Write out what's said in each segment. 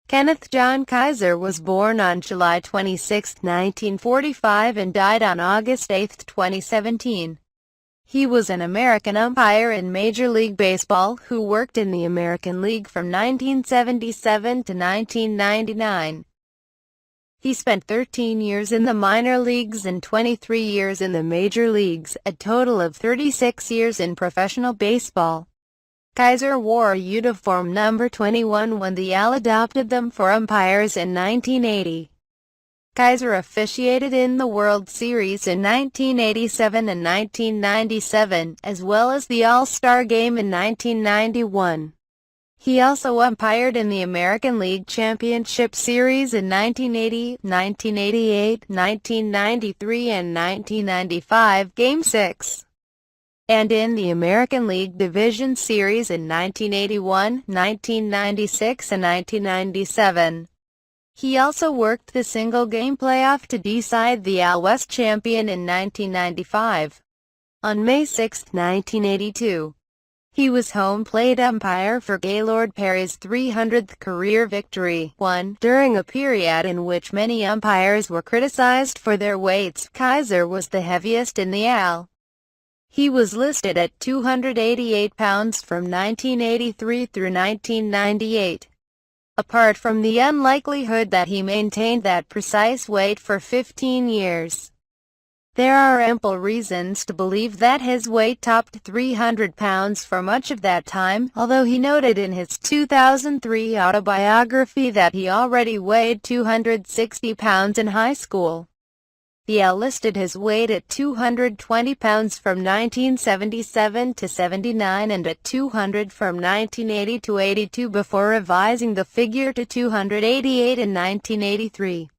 Kenneth John Kaiser was born on July 26, 1945 and died on August 8, 2017. He was an American umpire in Major League Baseball who worked in the American League from 1977 to 1999. He spent 13 years in the minor leagues and 23 years in the major leagues, a total of 36 years in professional baseball. Kaiser wore uniform number 21 when the AL adopted them for umpires in 1980. Kaiser officiated in the World Series in 1987 and 1997, as well as the All-Star Game in 1991. He also umpired in the American League Championship Series in 1980, 1988, 1993 and 1995 Game 6. And in the American League Division Series in 1981, 1996 and 1997. He also worked the single-game playoff to decide the AL West champion in 1995. On May 6, 1982, he was home plate umpire for Gaylord Perry's 300th career victory, won during a period in which many umpires were criticized for their weights. Kaiser was the heaviest in the AL. He was listed at 288 pounds from 1983 through 1998. Apart from the unlikelihood that he maintained that precise weight for 15 years, there are ample reasons to believe that his weight topped 300 pounds for much of that time, although he noted in his 2003 autobiography that he already weighed 260 pounds in high school. The AL listed his weight at 220 pounds from 1977 to 79 and at 200 from 1980 to 82 before revising the figure to 288 in 1983.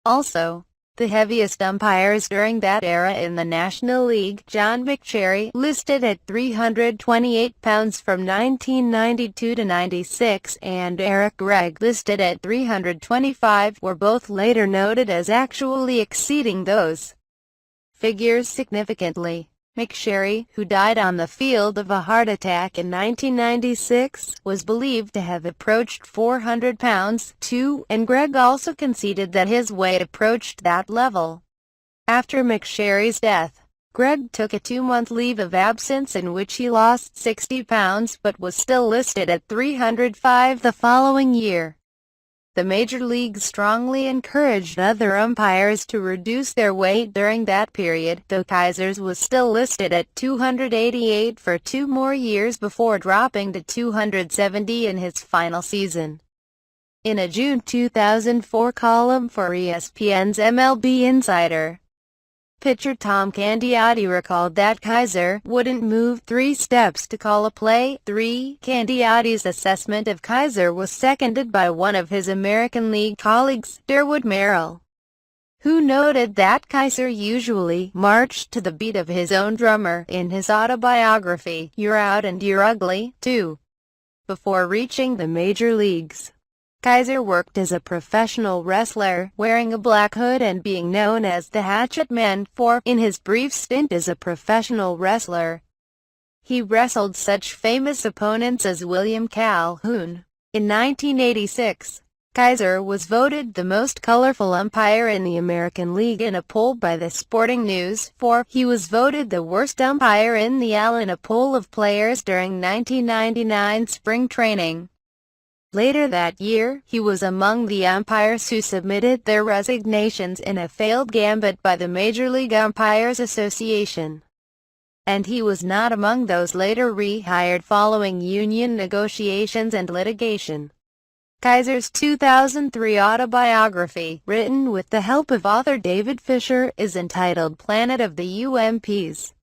Also, the heaviest umpires during that era in the National League, John McSherry, listed at 328 pounds from 1992 to 96, and Eric Gregg, listed at 325, were both later noted as actually exceeding those figures significantly. McSherry, who died on the field of a heart attack in 1996, was believed to have approached 400 pounds, too, and Gregg also conceded that his weight approached that level. After McSherry's death, Gregg took a 2-month leave of absence in which he lost 60 pounds but was still listed at 305 the following year. The Major League strongly encouraged other umpires to reduce their weight during that period, though Kaiser's was still listed at 288 for 2 more years before dropping to 270 in his final season. In a June 2004 column for ESPN's MLB Insider, pitcher Tom Candiotti recalled that Kaiser wouldn't move 3 steps to call a play. Candiotti's assessment of Kaiser was seconded by one of his American League colleagues, Derwood Merrill, who noted that Kaiser usually marched to the beat of his own drummer. In his autobiography, You're Out and You're Ugly, too. Before reaching the major leagues, Kaiser worked as a professional wrestler, wearing a black hood and being known as the Hatchet Man, for, in his brief stint as a professional wrestler, he wrestled such famous opponents as William Calhoun. In 1986, Kaiser was voted the most colorful umpire in the American League in a poll by the Sporting News, for he was voted the worst umpire in the AL in a poll of players during 1999 spring training. Later that year, he was among the umpires who submitted their resignations in a failed gambit by the Major League Umpires Association. And he was not among those later rehired following union negotiations and litigation. Kaiser's 2003 autobiography, written with the help of author David Fisher, is entitled Planet of the UMPs: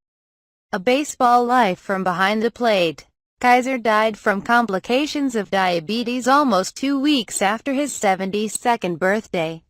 A Baseball Life from Behind the Plate. Kaiser died from complications of diabetes almost 2 weeks after his 72nd birthday.